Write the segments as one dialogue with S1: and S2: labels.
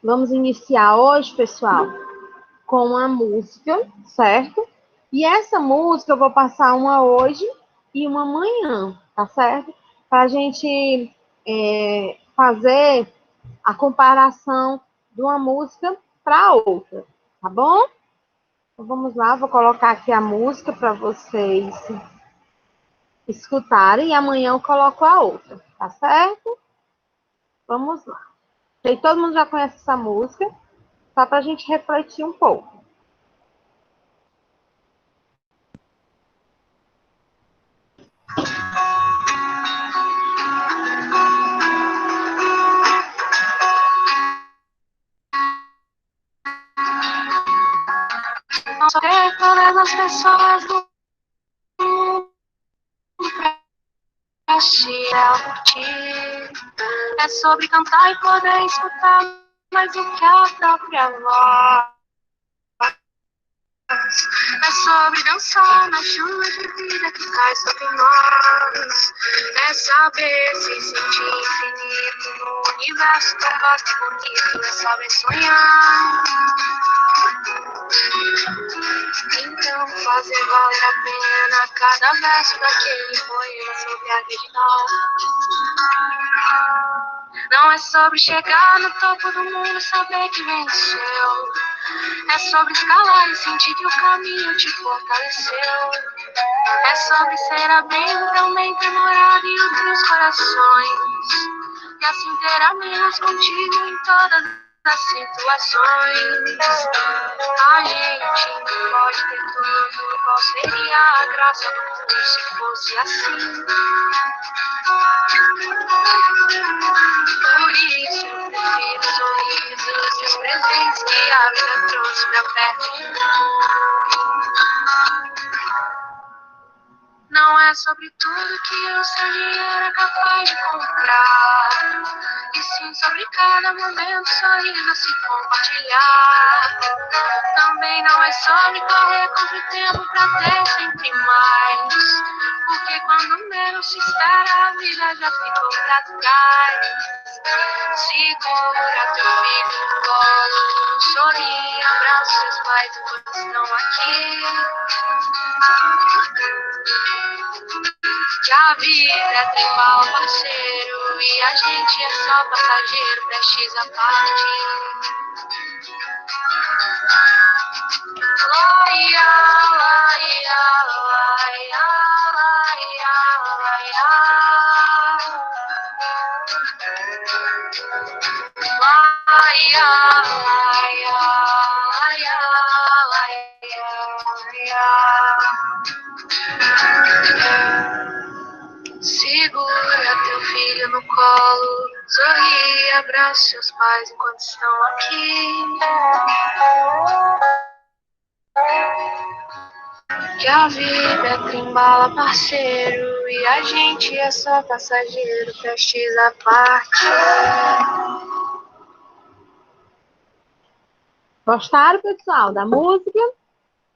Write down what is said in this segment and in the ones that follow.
S1: Vamos iniciar hoje, pessoal, com a música, certo? E essa música eu vou passar uma hoje e uma amanhã, tá certo? Para a gente fazer a comparação de uma música para outra, tá bom? Então, vamos lá, vou colocar aqui a música para vocês escutarem e amanhã eu coloco a outra, tá certo? Vamos lá. E todo mundo já conhece essa música, só para a gente refletir um pouco. Não sou todas as pessoas do mundo pra curtir. É sobre cantar e poder escutar mais do que a própria voz. É sobre dançar na chuva de vida que cai sobre nós. É saber se sentir infinito no universo tão vasto e bonito. É saber sonhar. Então fazer valer a pena cada verso daquele poema sobre acreditar. Não é sobre chegar no topo do mundo, saber que venceu. É sobre escalar e sentir que o caminho te fortaleceu. É sobre ser abrigo também ter morado em outros corações. E assim ter amigos contigo em todas as situações. A gente pode ter tudo, qual seria a graça do mundo se fosse assim? Por isso eu prefiro os sorrisos e os presentes que a vida trouxe pra perto de mim. Não é sobre tudo que o seu dinheiro é capaz de comprar, e sim sobre cada momento sorrindo a se compartilhar. Também não é sobre correr contra o tempo pra ter sempre mais, porque quando menos se espera a vida já ficou pra trás. Segura teu filho no colo, sorri, abraça seus pais enquanto estão aqui. Que a vida é tribal, parceiro, e a gente é só passageiro, prestes a partir. Laia, laia, laia, laia, laia. Laia, laia, laia, laia. Segura teu filho no colo, sorri, abraça seus pais enquanto estão aqui. Que a vida é trembala, parceiro, e a gente é só passageiro, prestes a partir. Gostaram, pessoal, da música?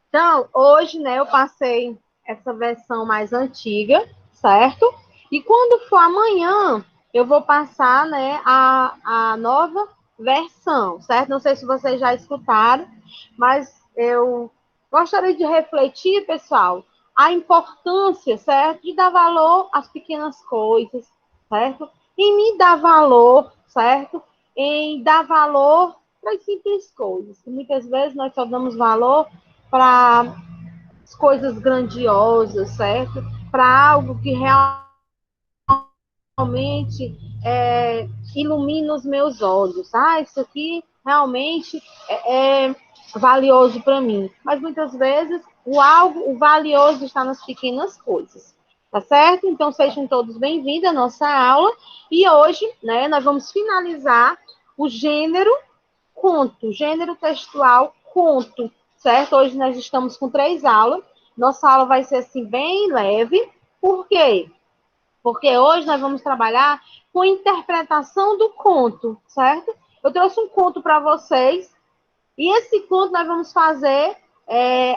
S1: Então, hoje, né, eu passei essa versão mais antiga, certo? E quando for amanhã, eu vou passar, né, a nova versão, certo? Não sei se vocês já escutaram, mas eu gostaria de refletir, pessoal, a importância, certo? De dar valor às pequenas coisas, certo? E me dar valor, certo? Em dar valor para as simples coisas. Que muitas vezes nós só damos valor para coisas grandiosas, certo? Para algo que realmente ilumina os meus olhos. Ah, isso aqui realmente é valioso para mim. Mas muitas vezes o valioso está nas pequenas coisas. Tá certo? Então sejam todos bem-vindos à nossa aula. E hoje, né, nós vamos finalizar o gênero conto, gênero textual conto, certo? Hoje nós estamos com 3 aulas. Nossa aula vai ser assim bem leve. Por quê? Porque hoje nós vamos trabalhar com interpretação do conto, certo? Eu trouxe um conto para vocês e esse conto nós vamos fazer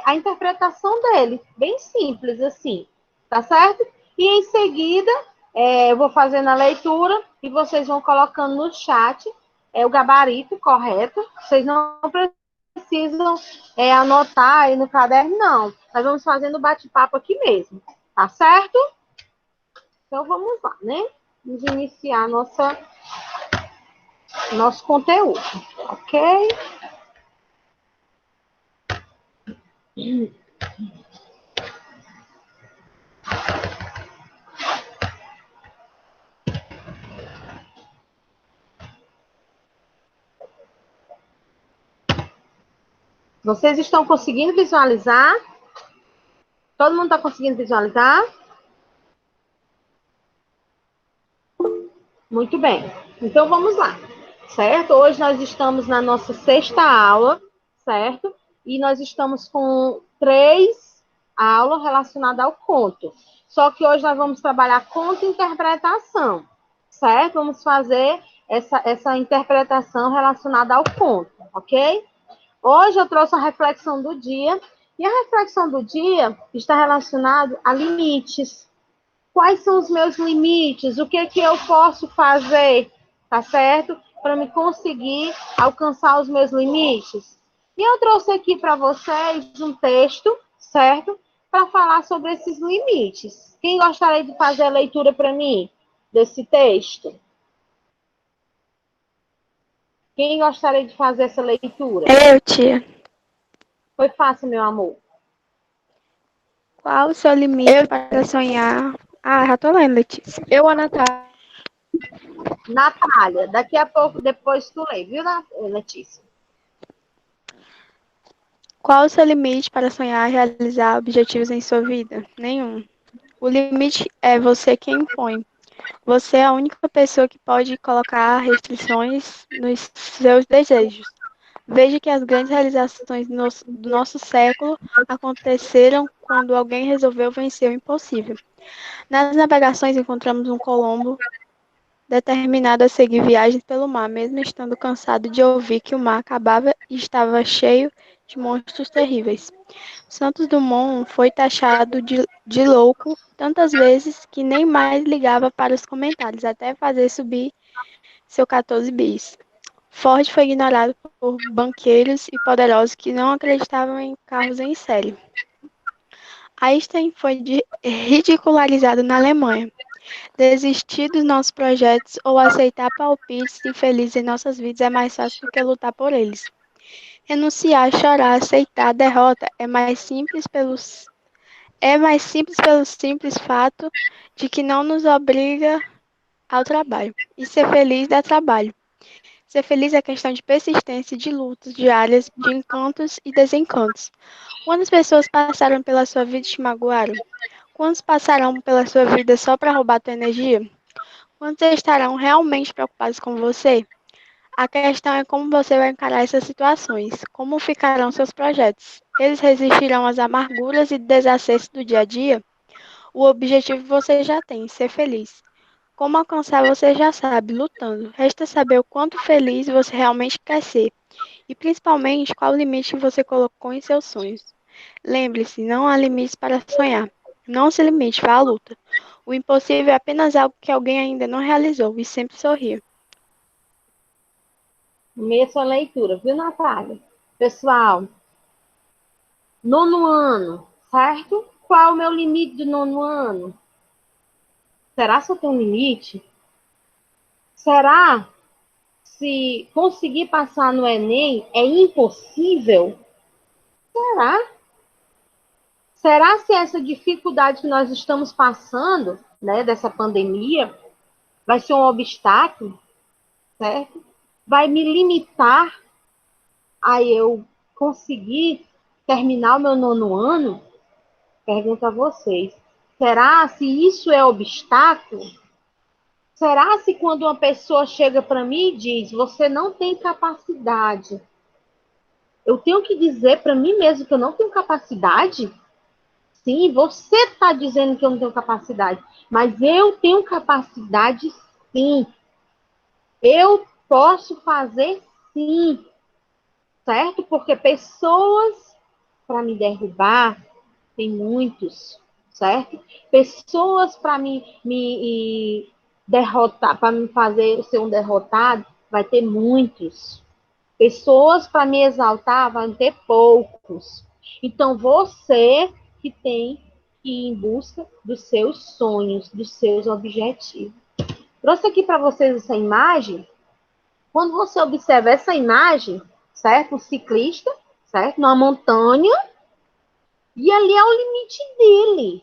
S1: a interpretação dele, bem simples assim, tá certo? E em seguida eu vou fazendo a leitura e vocês vão colocando no chat o gabarito correto. Vocês não precisam anotar aí no caderno, não. Nós vamos fazendo bate-papo aqui mesmo, tá certo? Então, vamos lá, né? Vamos iniciar nosso conteúdo, ok? Vocês estão conseguindo visualizar? Todo mundo está conseguindo visualizar? Muito bem. Então, vamos lá, certo? Hoje nós estamos na nossa sexta aula, certo? E nós estamos com 3 aulas relacionadas ao conto. Só que hoje nós vamos trabalhar conto e interpretação, certo? Vamos fazer essa interpretação relacionada ao conto, ok? Hoje eu trouxe a reflexão do dia. E a reflexão do dia está relacionada a limites. Quais são os meus limites? O que é que eu posso fazer, tá certo? Para me conseguir alcançar os meus limites. E eu trouxe aqui para vocês um texto, certo? Para falar sobre esses limites. Quem gostaria de fazer a leitura para mim desse texto? Quem gostaria de fazer essa leitura?
S2: Eu, tia.
S1: Foi fácil, meu amor.
S2: Qual o seu limite para sonhar? Ah, já tô lendo, Letícia.
S3: Eu, a Natália.
S1: Natália, daqui a pouco, depois tu lê, viu, Letícia?
S2: Qual o seu limite para sonhar e realizar objetivos em sua vida? Nenhum. O limite é você quem impõe. Você é a única pessoa que pode colocar restrições nos seus desejos. Veja que as grandes realizações do nosso século aconteceram quando alguém resolveu vencer o impossível. Nas navegações encontramos um Colombo determinado a seguir viagens pelo mar, mesmo estando cansado de ouvir que o mar acabava e estava cheio de monstros terríveis. Santos Dumont foi taxado de louco tantas vezes que nem mais ligava para os comentários, até fazer subir seu 14 bis. Ford foi ignorado por banqueiros e poderosos que não acreditavam em carros em série. Einstein foi ridicularizado na Alemanha. Desistir dos nossos projetos ou aceitar palpites infelizes em nossas vidas é mais fácil do que lutar por eles. Renunciar, chorar, aceitar a derrota é mais simples pelo simples fato de que não nos obriga ao trabalho. E ser feliz dá trabalho. Ser feliz é questão de persistência, de lutas diárias, de encantos e desencantos. Quantas pessoas passaram pela sua vida e te magoaram? Quantos passarão pela sua vida só para roubar tua energia? Quantos estarão realmente preocupados com você? A questão é como você vai encarar essas situações, como ficarão seus projetos. Eles resistirão às amarguras e desacessos do dia a dia? O objetivo você já tem, ser feliz. Como alcançar você já sabe, lutando. Resta saber o quanto feliz você realmente quer ser e principalmente qual o limite que você colocou em seus sonhos. Lembre-se, não há limites para sonhar. Não se limite, vá à luta. O impossível é apenas algo que alguém ainda não realizou e sempre sorria.
S1: Meia sua leitura, viu, Natália? Pessoal, nono ano, certo? Qual é o meu limite do nono ano? Será que eu tenho um limite? Será se conseguir passar no Enem é impossível? Será? Será se essa dificuldade que nós estamos passando, né, dessa pandemia, vai ser um obstáculo, certo? Vai me limitar a eu conseguir terminar o meu nono ano? Pergunto a vocês. Será se isso é obstáculo? Será se quando uma pessoa chega para mim e diz, você não tem capacidade, eu tenho que dizer para mim mesmo que eu não tenho capacidade? Sim, você está dizendo que eu não tenho capacidade, mas eu tenho capacidade sim. Eu posso fazer sim, certo? Porque pessoas para me derrubar, tem muitos, certo? Pessoas para me derrotar, para me fazer ser um derrotado, vai ter muitos. Pessoas para me exaltar, vão ter poucos. Então, você que tem que ir em busca dos seus sonhos, dos seus objetivos. Trouxe aqui para vocês essa imagem. Quando você observa essa imagem, certo? Um ciclista, certo? Numa montanha, e ali é o limite dele,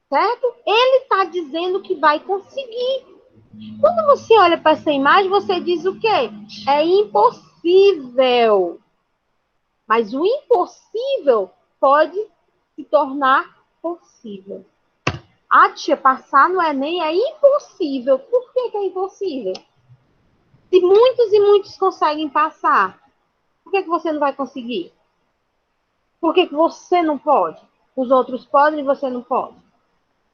S1: certo? Ele está dizendo que vai conseguir. Quando você olha para essa imagem, você diz o quê? É impossível. Mas o impossível pode se tornar possível. A tia, passar no Enem é impossível. Por que é impossível? Se muitos e muitos conseguem passar, por que você não vai conseguir? Por que você não pode? Os outros podem e você não pode.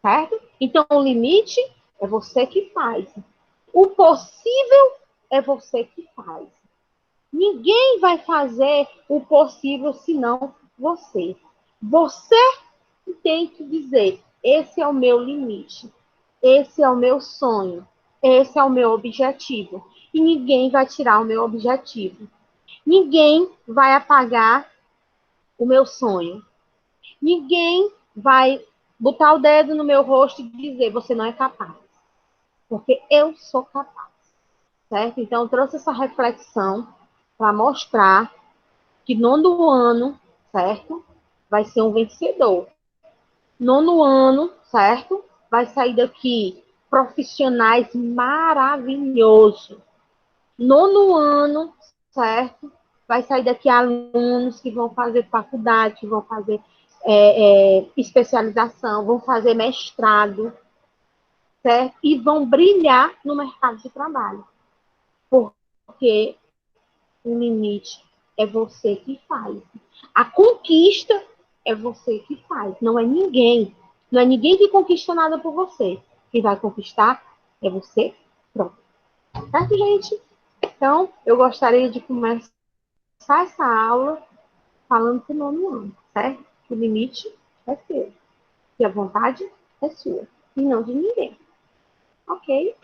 S1: Certo? Então, o limite é você que faz. O possível é você que faz. Ninguém vai fazer o possível senão você. Você tem que dizer: esse é o meu limite, esse é o meu sonho, esse é o meu objetivo. E ninguém vai tirar o meu objetivo. Ninguém vai apagar o meu sonho. Ninguém vai botar o dedo no meu rosto e dizer: você não é capaz. Porque eu sou capaz. Certo? Então, eu trouxe essa reflexão para mostrar que nono ano, certo? Vai ser um vencedor. Nono ano, certo? Vai sair daqui profissionais maravilhosos. Nono ano, certo? Vai sair daqui alunos que vão fazer faculdade, que vão fazer especialização, vão fazer mestrado, certo? E vão brilhar no mercado de trabalho. Porque o limite é você que faz. A conquista é você que faz, não é ninguém. Não é ninguém que conquista nada por você. Quem vai conquistar é você próprio. Certo, gente? Então, eu gostaria de começar essa aula falando que nono ano, certo? O limite é seu. E a vontade é sua. E não de ninguém. Ok?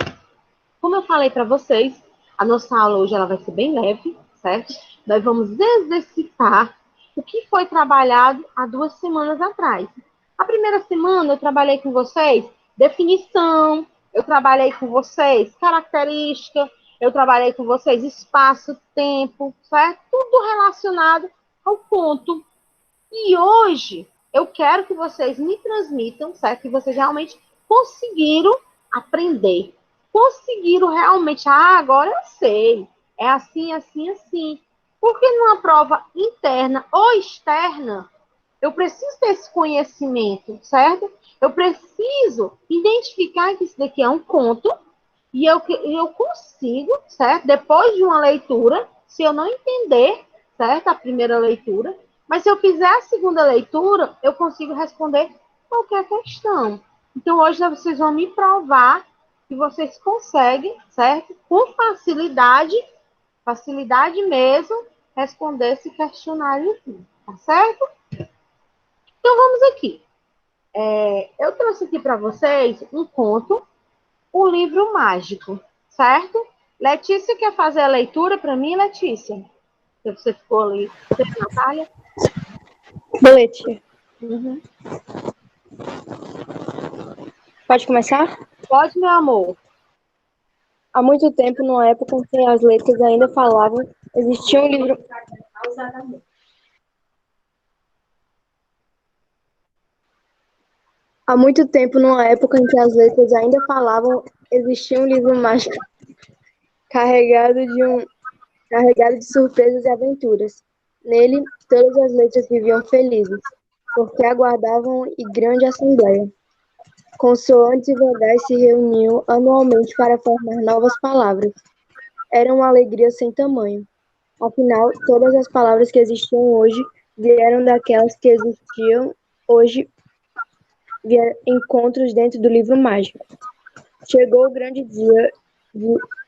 S1: Como eu falei para vocês, a nossa aula hoje ela vai ser bem leve, certo? Nós vamos exercitar o que foi trabalhado há 2 semanas atrás. A primeira semana eu trabalhei com vocês definição, eu trabalhei com vocês característica, eu trabalhei com vocês espaço, tempo, certo? Tudo relacionado ao ponto. E hoje eu quero que vocês me transmitam, certo? Que vocês realmente conseguiram aprender. Conseguiram realmente, agora eu sei. É assim, assim, assim. Porque numa prova interna ou externa, eu preciso ter esse conhecimento, certo? Eu preciso identificar que isso daqui é um conto e eu consigo, certo? Depois de uma leitura, se eu não entender, certo? A primeira leitura, mas se eu fizer a segunda leitura, eu consigo responder qualquer questão. Então, hoje vocês vão me provar que vocês conseguem, certo? Com facilidade, facilidade mesmo, responder esse questionário aqui, tá certo? Então, vamos aqui. Eu trouxe aqui para vocês um conto, o livro mágico, certo? Letícia quer fazer a leitura para mim, Letícia? Você ficou ali. Você, Natália?
S2: Boletim.
S1: Uhum.
S2: Pode começar?
S1: Pode, meu amor.
S2: Há muito tempo, numa época em que as letras ainda falavam, existia um livro. Há muito tempo, numa época em que as letras ainda falavam, existia um livro mágico carregado de surpresas e aventuras. Nele, todas as letras viviam felizes, porque aguardavam em grande assembleia. Consoantes e vogais se reuniam anualmente para formar novas palavras. Era uma alegria sem tamanho. Afinal, todas as palavras que existiam hoje vieram daquelas que existiam hoje via encontros dentro do livro mágico. Chegou o grande dia,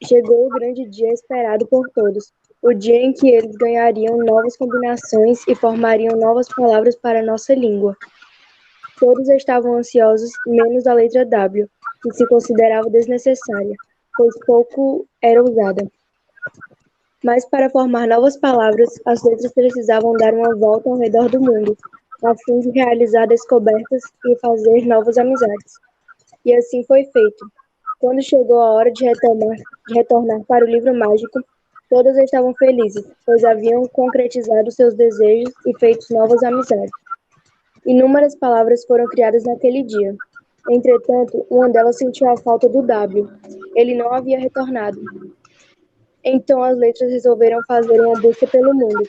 S2: chegou o grande dia esperado por todos, o dia em que eles ganhariam novas combinações e formariam novas palavras para a nossa língua. Todos estavam ansiosos, menos a letra W, que se considerava desnecessária, pois pouco era usada.
S3: Mas para formar novas palavras, as letras precisavam dar uma volta ao redor do mundo, a fim de realizar descobertas e fazer novas amizades. E assim foi feito. Quando chegou a hora de retornar para o livro mágico, todas estavam felizes, pois haviam concretizado seus desejos e feito novas amizades. Inúmeras palavras foram criadas naquele dia. Entretanto, uma delas sentiu a falta do W. Ele não havia retornado. Então as letras resolveram fazer uma busca pelo mundo.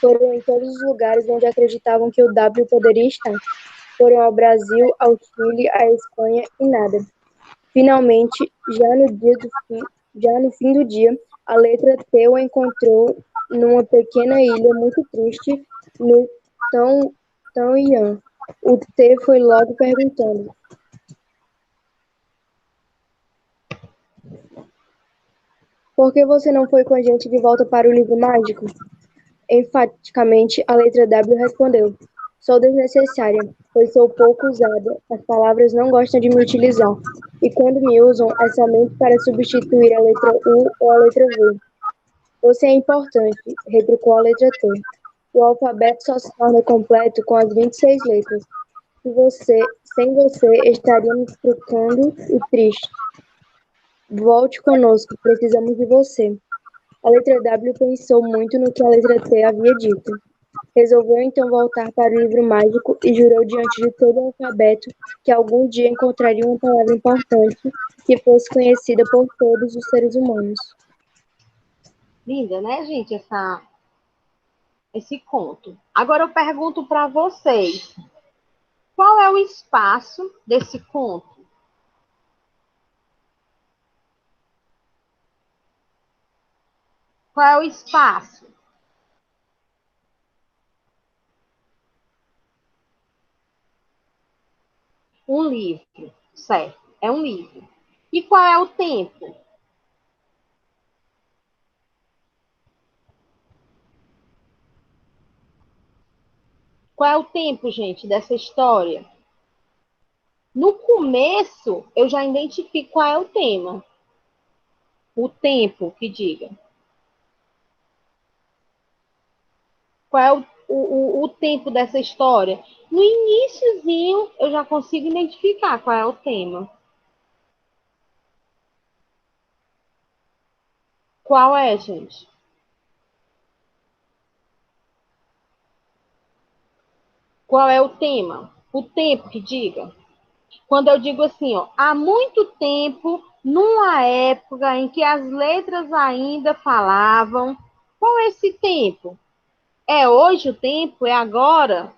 S3: Foram em todos os lugares onde acreditavam que o W poderia estar. Foram ao Brasil, ao Chile, à Espanha e nada. Finalmente, já no fim do dia, a letra T o encontrou numa pequena ilha muito triste no Tão O T foi logo perguntando: por que você não foi com a gente de volta para o livro mágico? Enfaticamente, a letra W respondeu: sou desnecessária, pois sou pouco usada. As palavras não gostam de me utilizar. E quando me usam, é somente para substituir a letra U ou a letra V. Você é importante, retrucou a letra T. O alfabeto só se torna completo com as 26 letras. Sem você, estaríamos trocando e triste. Volte conosco, precisamos de você. A letra W pensou muito no que a letra T havia dito. Resolveu então voltar para o livro mágico e jurou diante de todo o alfabeto que algum dia encontraria uma palavra importante que fosse conhecida por todos os seres humanos.
S1: Linda, né, gente, esse conto. Agora eu pergunto para vocês, qual é o espaço desse conto? Qual é o espaço? Um livro, certo? É um livro. E qual é o tempo? Qual é o tempo, gente, dessa história? No começo, eu já identifico qual é o tema. O tempo, que diga. Qual é o tempo dessa história? No iníciozinho, eu já consigo identificar qual é o tema. Qual é, gente? Qual é o tema? O tempo que diga. Quando eu digo assim, ó, há muito tempo, numa época em que as letras ainda falavam, qual é esse tempo? É hoje o tempo? É agora?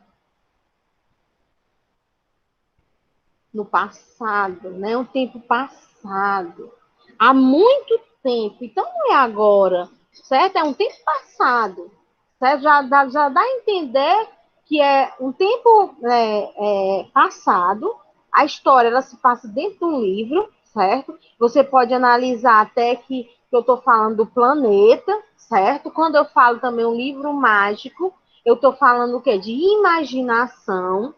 S1: No passado, né? Um tempo passado. Há muito tempo. Então não é agora, certo? É um tempo passado. Certo? Já dá a entender que é um tempo passado. A história ela se passa dentro de um livro, certo? Você pode analisar até que eu estou falando do planeta, certo? Quando eu falo também um livro mágico, eu estou falando o quê? De imaginação.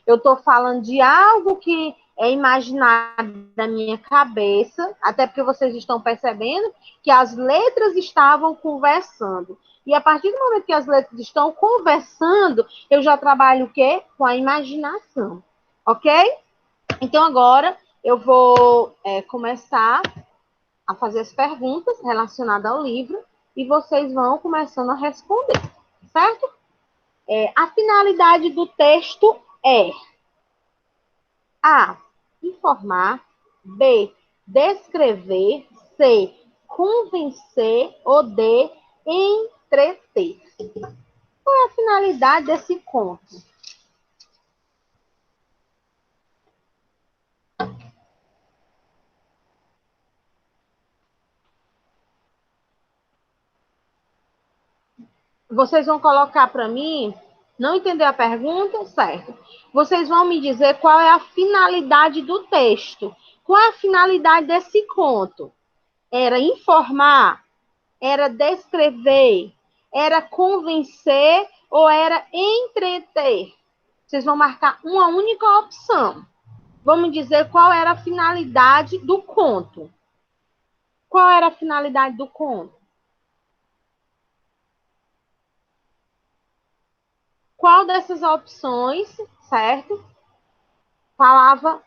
S1: Eu estou falando de algo que é imaginário da minha cabeça, até porque vocês estão percebendo que as letras estavam conversando. E a partir do momento que as letras estão conversando, eu já trabalho o quê? Com a imaginação. Ok? Então agora eu vou começar a fazer as perguntas relacionadas ao livro e vocês vão começando a responder, certo? A finalidade do texto é A. Informar. B. Descrever. C. Convencer. Ou D. Entreter. Qual é a finalidade desse conto? Vocês vão colocar para mim, não entender a pergunta? Certo. Vocês vão me dizer qual é a finalidade do texto. Qual é a finalidade desse conto? Era informar? Era descrever? Era convencer? Ou era entreter? Vocês vão marcar uma única opção. Vamos dizer qual era a finalidade do conto. Qual era a finalidade do conto? qual dessas opções, certo? Falava,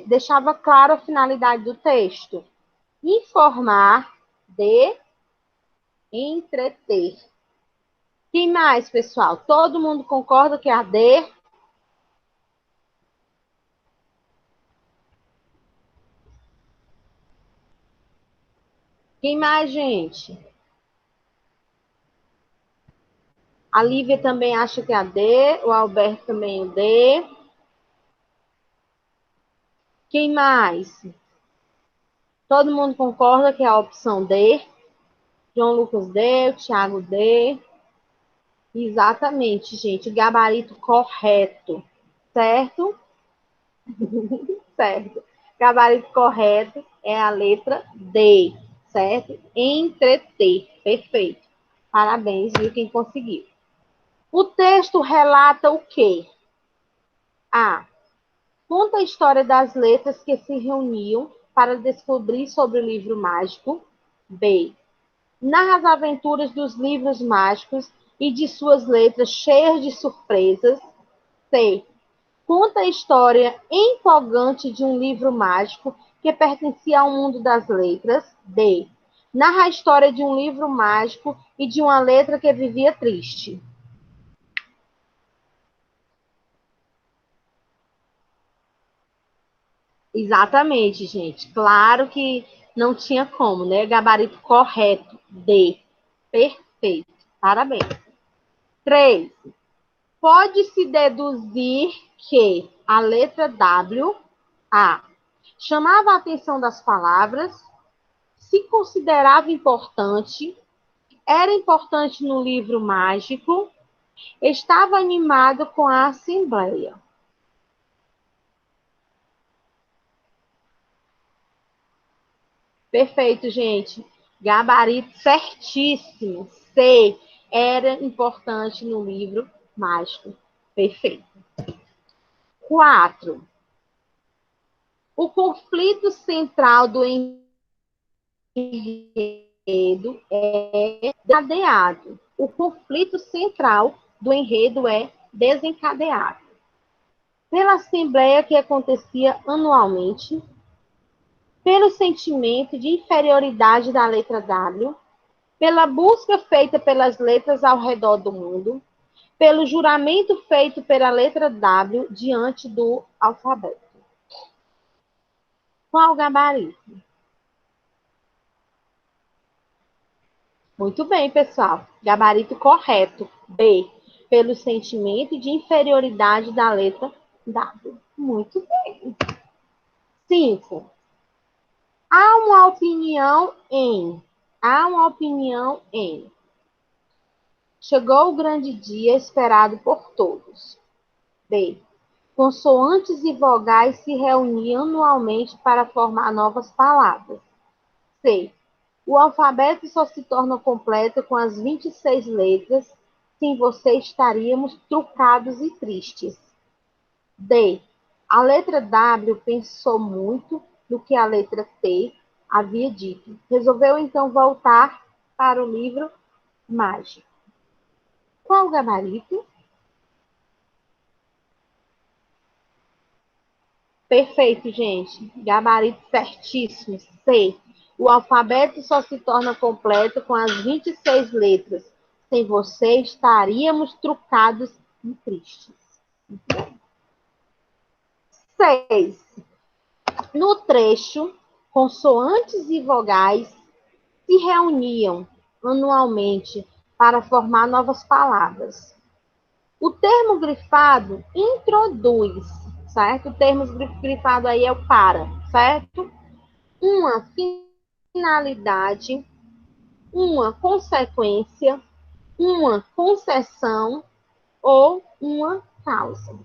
S1: deixava claro a finalidade do texto. Informar, de, entreter. Quem mais, pessoal? Todo mundo concorda que é a D? Quem mais, gente? A Lívia também acha que é a D, o Alberto também o D. Quem mais? Todo mundo concorda que é a opção D? João Lucas D, o Thiago D. Exatamente, gente. Gabarito correto. Certo? Certo. Gabarito correto é a letra D. Certo? Entreter. Perfeito. Parabéns, viu, quem conseguiu. O texto relata o quê? A. Conta a história das letras que se reuniam para descobrir sobre o livro mágico. B. Narra as aventuras dos livros mágicos e de suas letras cheias de surpresas. C. Conta a história empolgante de um livro mágico que pertencia ao mundo das letras. D. Narra a história de um livro mágico e de uma letra que vivia triste. Exatamente, gente. Claro que não tinha como, né? Gabarito correto. D. Perfeito. Parabéns. 3. Pode-se deduzir que a letra W, A, chamava a atenção das palavras, se considerava importante, era importante no livro mágico, estava animado com a assembleia. Perfeito, gente. Gabarito certíssimo. C. Era importante no livro mágico. Perfeito. 4. O conflito central do enredo é desencadeado. O conflito central do enredo é desencadeado pela assembleia que acontecia anualmente, pelo sentimento de inferioridade da letra W, pela busca feita pelas letras ao redor do mundo, pelo juramento feito pela letra W diante do alfabeto. Qual o gabarito? Muito bem, pessoal. Gabarito correto. B. Pelo sentimento de inferioridade da letra W. Muito bem. 5. Há uma opinião em. Chegou o grande dia esperado por todos. B. Consoantes e vogais se reuniam anualmente para formar novas palavras. C. O alfabeto só se torna completo com as 26 letras. Sem você estaríamos trucados e tristes. D. A letra W pensou muito no que a letra T havia dito. Resolveu então voltar para o livro mágico. Qual o gabarito? Perfeito, gente. Gabarito certíssimo. C. O alfabeto só se torna completo com as 26 letras. Sem você, estaríamos trucados e tristes. 6. No trecho, consoantes e vogais se reuniam anualmente para formar novas palavras. O termo grifado introduz, certo? O termo grifado aí é o para, certo? Uma finalidade, uma consequência, uma concessão ou uma causa.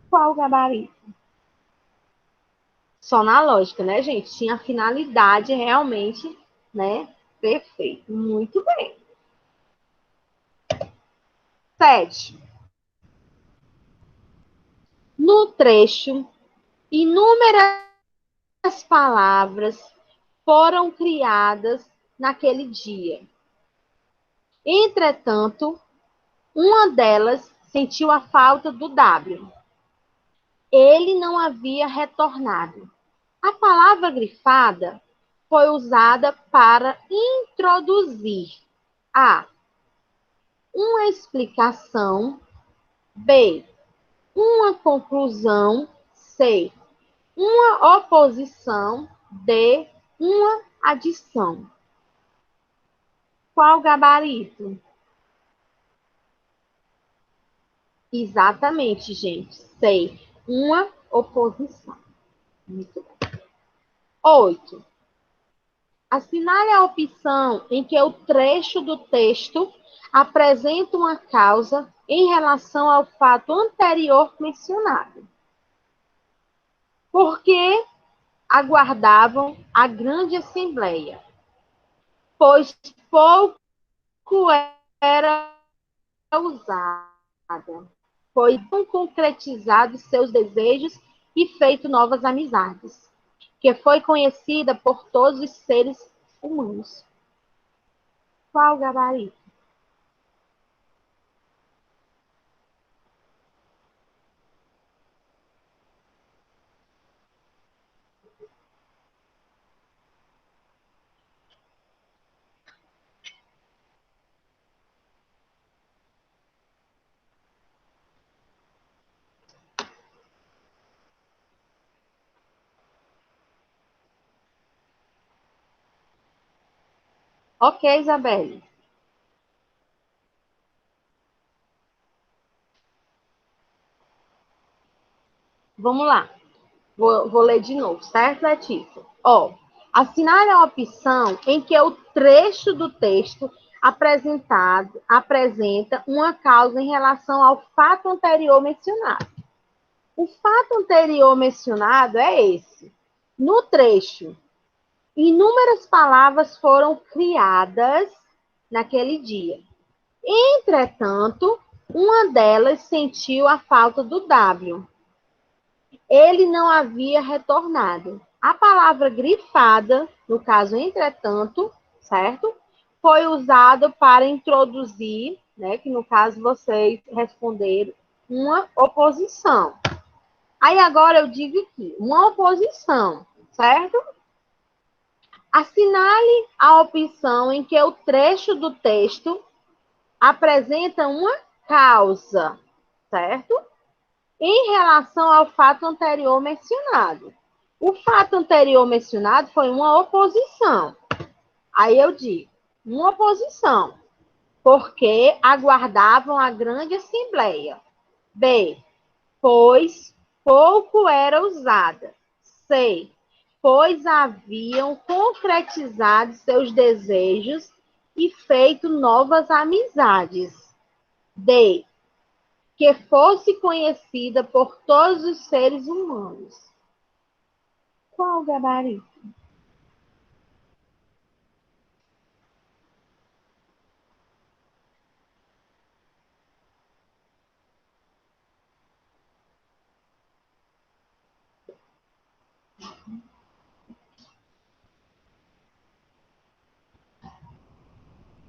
S1: Qual o gabarito? Só na lógica, né, gente? Tinha finalidade realmente, né? Perfeito. Muito bem. 7. No trecho, inúmeras palavras foram criadas naquele dia. Entretanto, Uma delas sentiu a falta do W. Ele não havia retornado. A palavra grifada foi usada para introduzir a uma explicação, b uma conclusão, c uma oposição, d uma adição. Qual gabarito? Exatamente, gente. C, uma oposição. Muito bem. 8. Assinale a opção em que o trecho do texto apresenta uma causa em relação ao fato anterior mencionado. Por que aguardavam a grande assembleia? Pois pouco era usada, pois não concretizados seus desejos e feito novas amizades, que foi conhecida por todos os seres humanos. Qual o gabarito? Ok, Isabelle. Vamos lá. Vou ler de novo, certo, Letícia? Ó, assinale a opção em que o trecho do texto apresentado apresenta uma causa em relação ao fato anterior mencionado. O fato anterior mencionado é esse. No trecho, inúmeras palavras foram criadas naquele dia. Entretanto, uma delas sentiu a falta do W. Ele não havia retornado. A palavra grifada, no caso, entretanto, certo? Foi usada para introduzir, né, que no caso vocês responderam, uma oposição. Aí agora eu digo aqui, uma oposição, certo? Assinale a opção em que o trecho do texto apresenta uma causa, certo? Em relação ao fato anterior mencionado. O fato anterior mencionado foi uma oposição. Aí eu digo, uma oposição, porque aguardavam a grande assembleia. B, pois pouco era usada. C, pois haviam concretizado seus desejos e feito novas amizades. D, que fosse conhecida por todos os seres humanos. Qual o gabarito?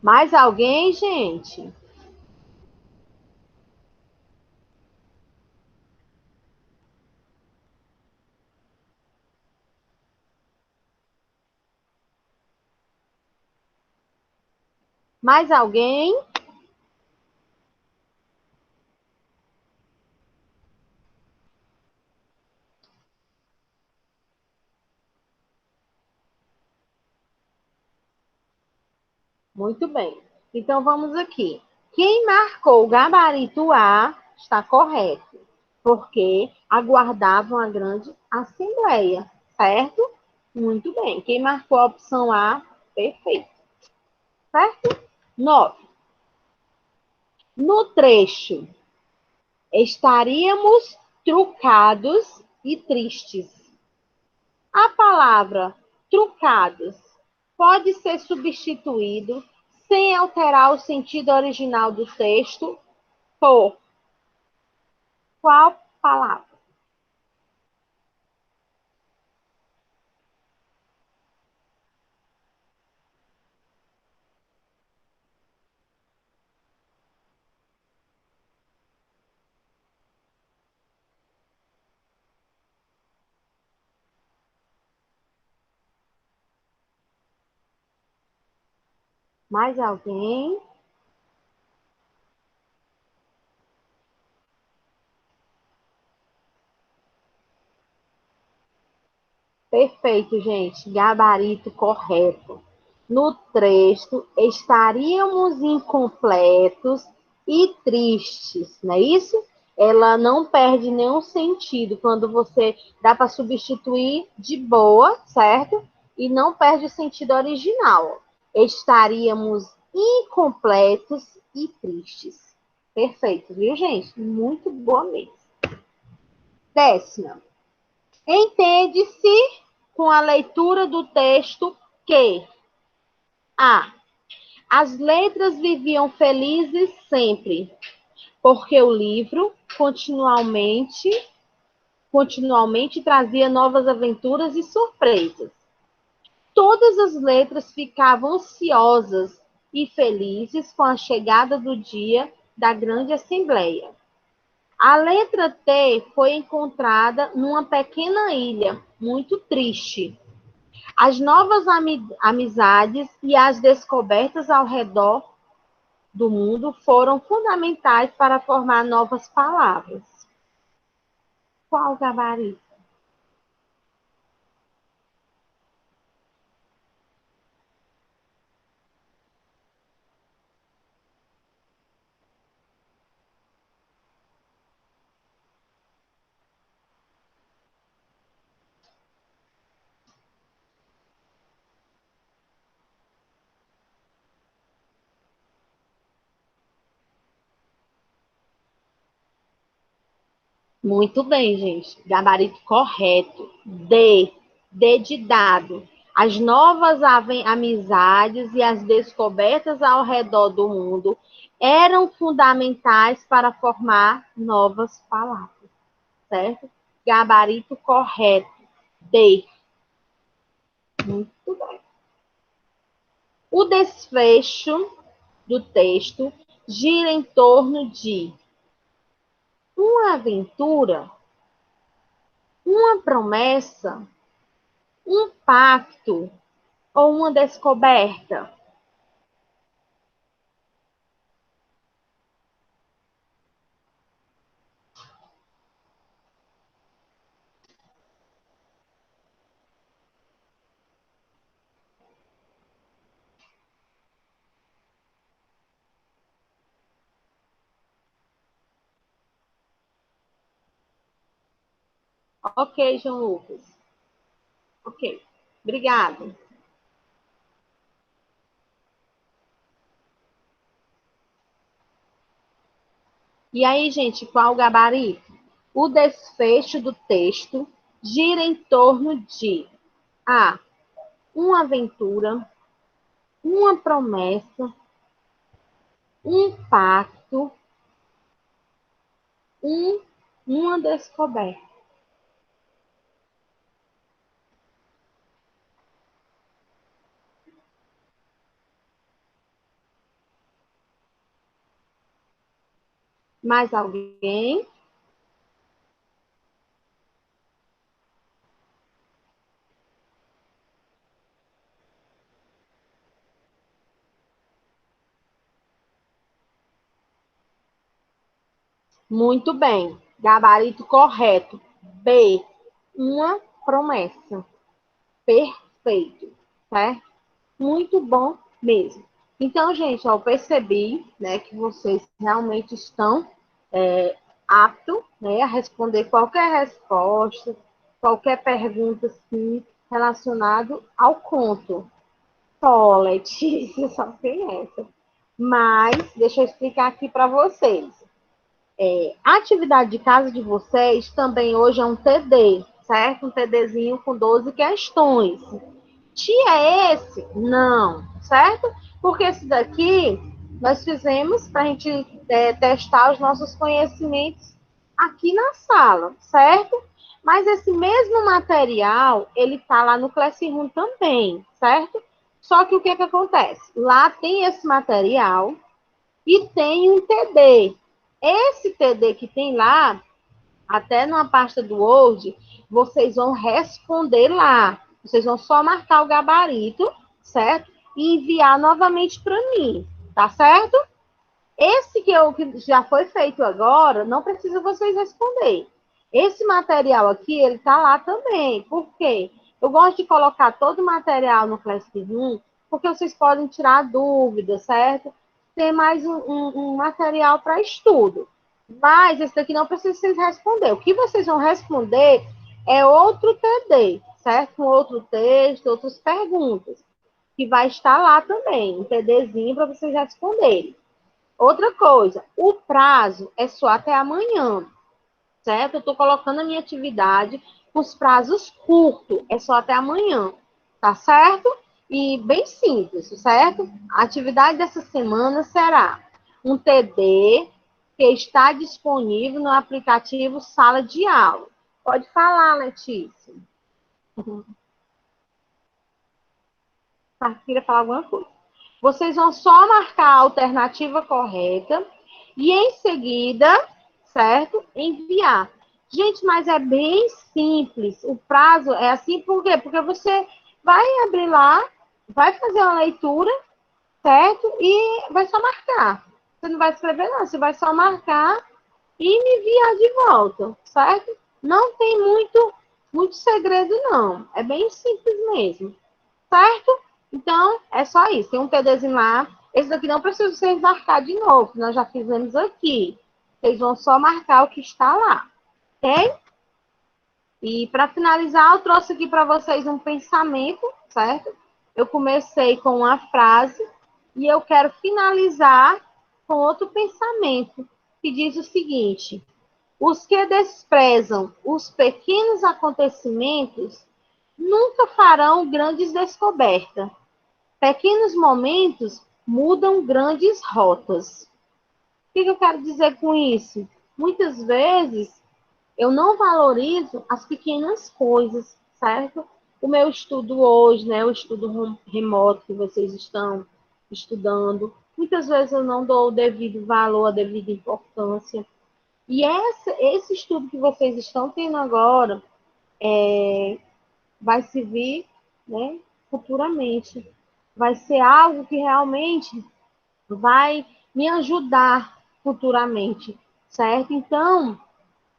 S1: Mais alguém, gente? Mais alguém? Muito bem. Então vamos aqui. Quem marcou o gabarito A está correto, porque aguardavam a grande assembleia, certo? Muito bem. Quem marcou a opção A, perfeito. Certo? 9. No trecho, estaríamos trucados e tristes. A palavra trucados pode ser substituído sem alterar o sentido original do texto por qual palavra? Mais alguém? Perfeito, gente. Gabarito correto. No texto, estaríamos incompletos e tristes, não é isso? Ela não perde nenhum sentido quando você dá para substituir de boa, certo? E não perde o sentido original. Estaríamos incompletos e tristes. Perfeito, viu, gente? Muito boa mesmo. 10ª. Entende-se com a leitura do texto que A. As letras viviam felizes sempre, porque o livro continuamente trazia novas aventuras e surpresas. Todas as letras ficavam ansiosas e felizes com a chegada do dia da grande assembleia. A letra T foi encontrada numa pequena ilha, muito triste. As novas amizades e as descobertas ao redor do mundo foram fundamentais para formar novas palavras. Qual gabarito? Muito bem, gente. Gabarito correto. D. D de dado. As novas amizades e as descobertas ao redor do mundo eram fundamentais para formar novas palavras, certo? Gabarito correto. D. Muito bem. O desfecho do texto gira em torno de uma aventura, uma promessa, um pacto ou uma descoberta. Ok, João Lucas. Ok, obrigado. E aí, gente, qual o gabarito? O desfecho do texto gira em torno de A. Uma aventura, uma promessa, um pacto, uma descoberta. Mais alguém? Muito bem. Gabarito correto. B. Uma promessa. Perfeito. Certo? Muito bom mesmo. Então, gente, eu percebi, né, que vocês realmente estão aptos, né, a responder qualquer resposta, qualquer pergunta assim, relacionado ao conto. Só, Letícia, só tem essa. Mas, deixa eu explicar aqui para vocês. A atividade de casa de vocês também hoje é um TD, certo? Um TDzinho com 12 questões. Tinha esse? Não, certo? Porque esse daqui nós fizemos para a gente testar os nossos conhecimentos aqui na sala, certo? Mas esse mesmo material, ele está lá no Classroom também, certo? Só que o que acontece? Lá tem esse material e tem um TD. Esse TD que tem lá, até numa pasta do Word, vocês vão responder lá. Vocês vão só marcar o gabarito, certo? e enviar novamente para mim, tá certo? Esse que já foi feito agora, não precisa vocês responder. Esse material aqui, ele tá lá também. Por quê? Eu gosto de colocar todo o material no Classroom, porque vocês podem tirar dúvidas, certo? Tem mais um material para estudo. Mas esse daqui não precisa vocês responder. O que vocês vão responder é outro TD, certo? Com outro texto, outras perguntas, que vai estar lá também, um TDzinho para vocês responderem. Outra coisa, o prazo é só até amanhã, certo? Eu estou colocando a minha atividade com os prazos curtos, é só até amanhã, tá certo? E bem simples, certo? A atividade dessa semana será um TD que está disponível no aplicativo Sala de Aula. Pode falar, Letícia. Queria falar alguma coisa. Vocês vão só marcar a alternativa correta e, em seguida, certo? Enviar. Gente, mas é bem simples. O prazo é assim, por quê? Porque você vai abrir lá, vai fazer uma leitura, certo? E vai só marcar. Você não vai escrever, não. Você vai só marcar e me enviar de volta, certo? Não tem muito segredo, não. É bem simples mesmo, certo? Então, é só isso. Tem um TDzinho lá. Esse daqui não precisa vocês marcar de novo. Nós já fizemos aqui. Vocês vão só marcar o que está lá. Ok? E para finalizar, eu trouxe aqui para vocês um pensamento, certo? Eu comecei com uma frase e eu quero finalizar com outro pensamento que diz o seguinte: os que desprezam os pequenos acontecimentos nunca farão grandes descobertas. Pequenos momentos mudam grandes rotas. O que eu quero dizer com isso? Muitas vezes eu não valorizo as pequenas coisas, certo? O meu estudo hoje, né, o estudo remoto que vocês estão estudando, muitas vezes eu não dou o devido valor, a devida importância. E esse estudo que vocês estão tendo agora vai servir, né, futuramente. Vai ser algo que realmente vai me ajudar futuramente, certo? Então,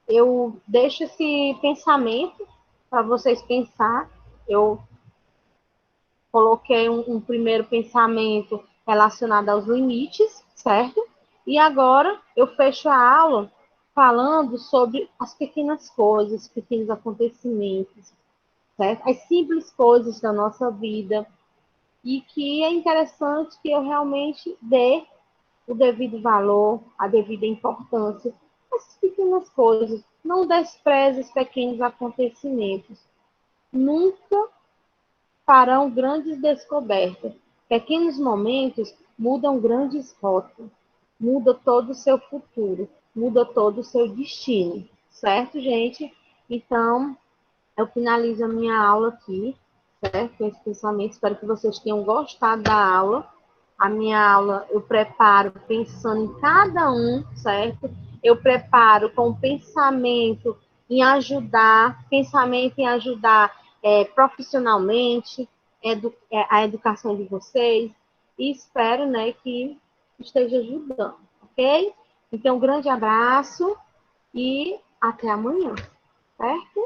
S1: eu deixo esse pensamento para vocês pensar. Eu coloquei um primeiro pensamento relacionado aos limites, certo? E agora eu fecho a aula falando sobre as pequenas coisas, pequenos acontecimentos, certo? As simples coisas da nossa vida e que é interessante que eu realmente dê o devido valor, a devida importância, essas pequenas coisas. Não despreze os pequenos acontecimentos. Nunca farão grandes descobertas. Pequenos momentos mudam grandes rotas. Muda todo o seu futuro. Muda todo o seu destino. Certo, gente? Então, eu finalizo a minha aula aqui, certo? Com esse pensamento. Espero que vocês tenham gostado da aula. A minha aula eu preparo pensando em cada um, certo? Eu preparo com pensamento em ajudar profissionalmente, a educação de vocês, e espero, né, que esteja ajudando, ok? Então, um grande abraço e até amanhã, certo?